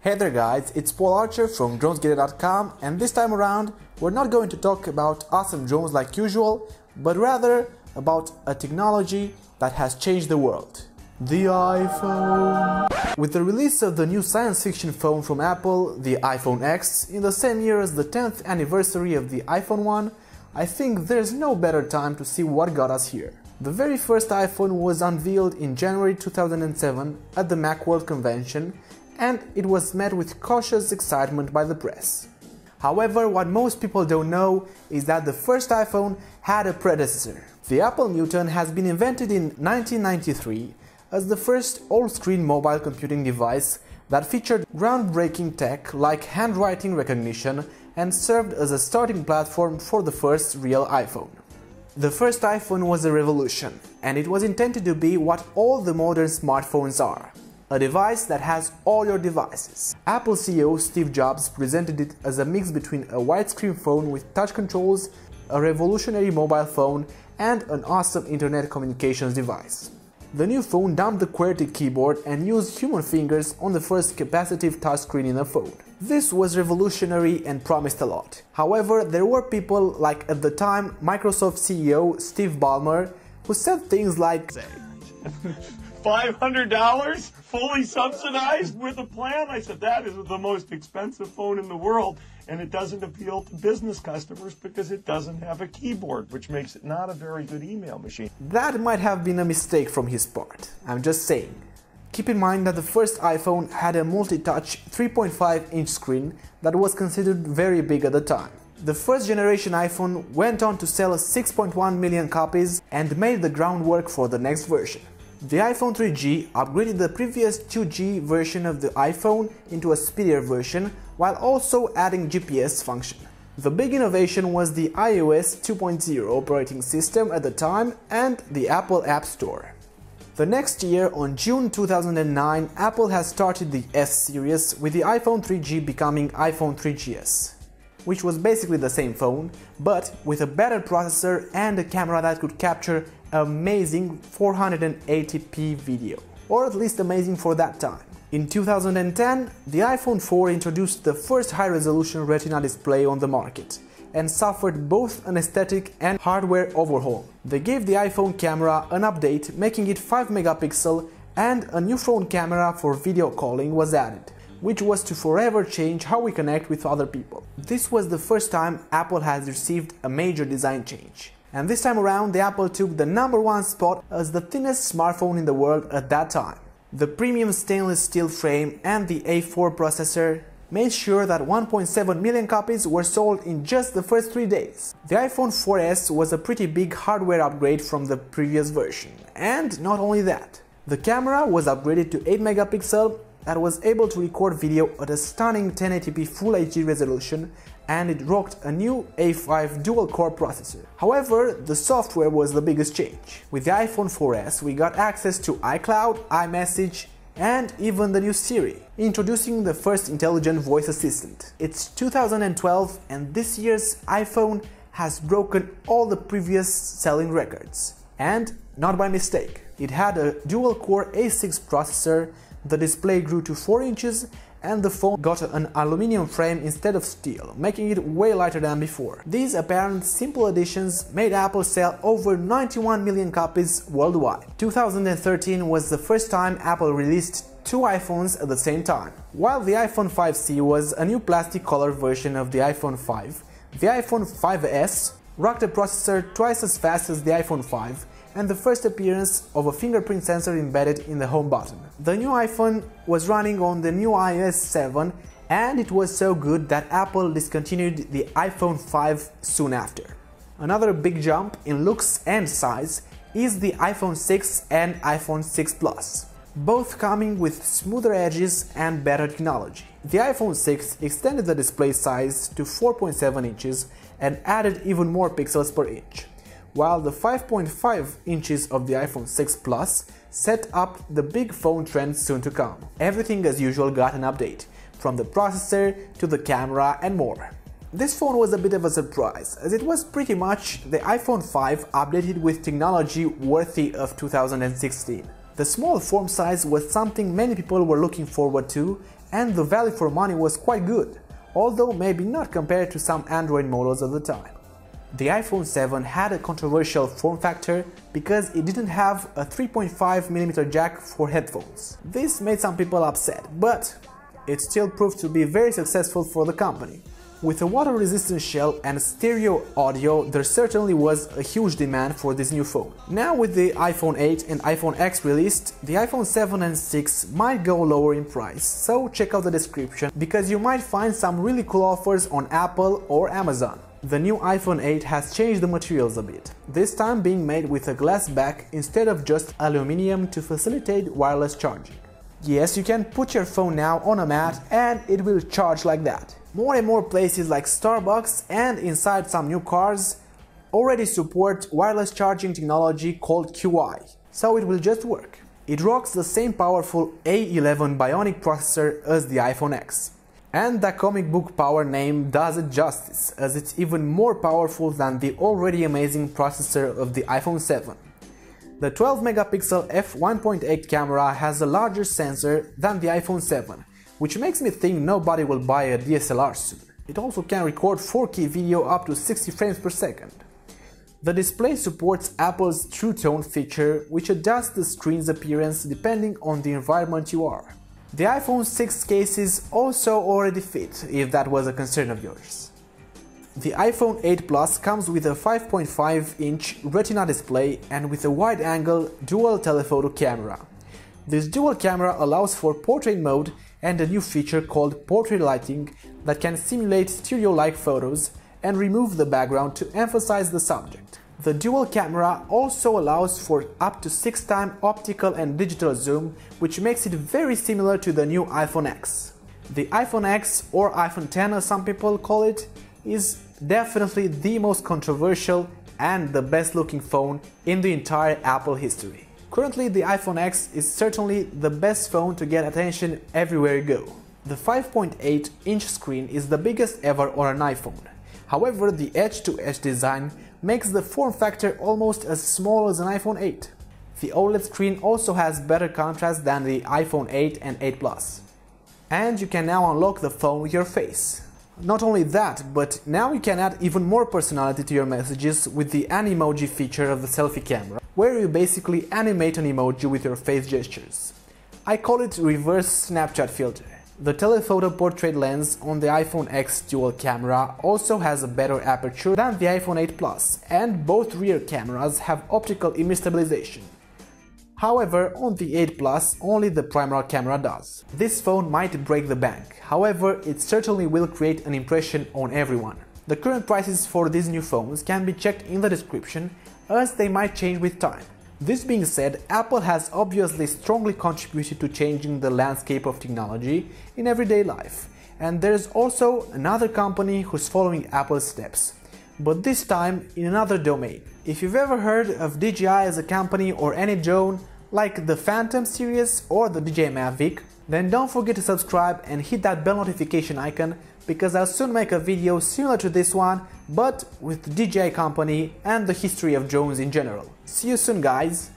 Hey there guys, it's Paul Archer from dronesgetter.com, and this time around we're not going to talk about awesome drones like usual, but rather about a technology that has changed the world. The iPhone. With the release of the new science fiction phone from Apple, the iPhone X, in the same year as the 10th anniversary of the iPhone 1, I think there's no better time to see what got us here. The very first iPhone was unveiled in January 2007 at the Macworld convention, and it was met with cautious excitement by the press. However, what most people don't know is that the first iPhone had a predecessor. The Apple Newton has been invented in 1993 as the first all-screen mobile computing device that featured groundbreaking tech like handwriting recognition and served as a starting platform for the first real iPhone. The first iPhone was a revolution, and it was intended to be what all the modern smartphones are. A device that has all your devices. Apple CEO Steve Jobs presented it as a mix between a widescreen phone with touch controls, a revolutionary mobile phone, and an awesome internet communications device. The new phone dumped the QWERTY keyboard and used human fingers on the first capacitive touchscreen in a phone. This was revolutionary and promised a lot. However, there were people like, at the time, Microsoft CEO Steve Ballmer, who said things like $500 fully subsidized with a plan? I said, that is the most expensive phone in the world, and it doesn't appeal to business customers because it doesn't have a keyboard, which makes it not a very good email machine. That might have been a mistake from his part, I'm just saying. Keep in mind that the first iPhone had a multi-touch 3.5-inch screen that was considered very big at the time. The first generation iPhone went on to sell 6.1 million copies and made the groundwork for the next version. The iPhone 3G upgraded the previous 2G version of the iPhone into a speedier version, while also adding GPS function. The big innovation was the iOS 2.0 operating system at the time and the Apple App Store. The next year, on June 2009, Apple has started the S series, with the iPhone 3G becoming iPhone 3GS, which was basically the same phone, but with a better processor and a camera that could capture amazing 480p video, or at least amazing for that time. In 2010, the iPhone 4 introduced the first high-resolution Retina display on the market and suffered both an aesthetic and hardware overhaul. They gave the iPhone camera an update, making it 5 megapixel, and a new phone camera for video calling was added, which was to forever change how we connect with other people. This was the first time Apple has received a major design change. And this time around, the Apple took the #1 spot as the thinnest smartphone in the world at that time. The premium stainless steel frame and the A4 processor made sure that 1.7 million copies were sold in just the first 3 days. The iPhone 4S was a pretty big hardware upgrade from the previous version. And not only that, the camera was upgraded to 8 megapixel that was able to record video at a stunning 1080p Full HD resolution, and it rocked a new A5 dual-core processor. However, the software was the biggest change. With the iPhone 4S, we got access to iCloud, iMessage, and even the new Siri, introducing the first intelligent voice assistant. It's 2012, and this year's iPhone has broken all the previous selling records. And not by mistake. It had a dual-core A6 processor, the display grew to 4 inches, and the phone got an aluminum frame instead of steel, making it way lighter than before. These apparent simple additions made Apple sell over 91 million copies worldwide. 2013 was the first time Apple released 2 iPhones at the same time. While the iPhone 5C was a new plastic-colored version of the iPhone 5, the iPhone 5S rocked a processor twice as fast as the iPhone 5, and the first appearance of a fingerprint sensor embedded in the home button. The new iPhone was running on the new iOS 7, and it was so good that Apple discontinued the iPhone 5 soon after. Another big jump in looks and size is the iPhone 6 and iPhone 6 Plus, both coming with smoother edges and better technology. The iPhone 6 extended the display size to 4.7 inches and added even more pixels per inch, while the 5.5 inches of the iPhone 6 Plus set up the big phone trend soon to come. Everything as usual got an update, from the processor to the camera and more. This phone was a bit of a surprise, as it was pretty much the iPhone 5 updated with technology worthy of 2016. The small form size was something many people were looking forward to, and the value for money was quite good, although maybe not compared to some Android models at the time. The iPhone 7 had a controversial form factor because it didn't have a 3.5mm jack for headphones. This made some people upset, but it still proved to be very successful for the company. With a water-resistant shell and stereo audio, there certainly was a huge demand for this new phone. Now with the iPhone 8 and iPhone X released, the iPhone 7 and 6 might go lower in price, so check out the description because you might find some really cool offers on Apple or Amazon. The new iPhone 8 has changed the materials a bit, this time being made with a glass back instead of just aluminum to facilitate wireless charging. Yes, you can put your phone now on a mat and it will charge like that. More and more places like Starbucks and inside some new cars already support wireless charging technology called QI, so it will just work. It rocks the same powerful A11 Bionic processor as the iPhone X. And the comic book power name does it justice, as it's even more powerful than the already amazing processor of the iPhone 7. The 12-megapixel f1.8 camera has a larger sensor than the iPhone 7, which makes me think nobody will buy a DSLR soon. It also can record 4K video up to 60 frames per second. The display supports Apple's True Tone feature, which adjusts the screen's appearance depending on the environment you are. The iPhone 6 cases also already fit, if that was a concern of yours. The iPhone 8 Plus comes with a 5.5-inch Retina display and with a wide-angle dual telephoto camera. This dual camera allows for portrait mode and a new feature called portrait lighting that can simulate stereo-like photos and remove the background to emphasize the subject. The dual camera also allows for up to 6x optical and digital zoom, which makes it very similar to the new iPhone X. The iPhone X, or iPhone X as some people call it, is definitely the most controversial and the best looking phone in the entire Apple history. Currently, the iPhone X is certainly the best phone to get attention everywhere you go. The 5.8-inch screen is the biggest ever on an iPhone. However, the edge-to-edge design makes the form factor almost as small as an iPhone 8. The OLED screen also has better contrast than the iPhone 8 and 8 Plus. And you can now unlock the phone with your face. Not only that, but now you can add even more personality to your messages with the Animoji feature of the selfie camera, where you basically animate an emoji with your face gestures. I call it reverse Snapchat filter. The telephoto portrait lens on the iPhone X dual camera also has a better aperture than the iPhone 8 Plus, and both rear cameras have optical image stabilization. However, on the 8 Plus, only the primary camera does. This phone might break the bank, however, it certainly will create an impression on everyone. The current prices for these new phones can be checked in the description, as they might change with time. This being said, Apple has obviously strongly contributed to changing the landscape of technology in everyday life, and there's also another company who's following Apple's steps, but this time in another domain. If you've ever heard of DJI as a company or any drone, like the Phantom series or the DJI Mavic, then don't forget to subscribe and hit that bell notification icon, because I'll soon make a video similar to this one, but with the DJI company and the history of drones in general. See you soon, guys!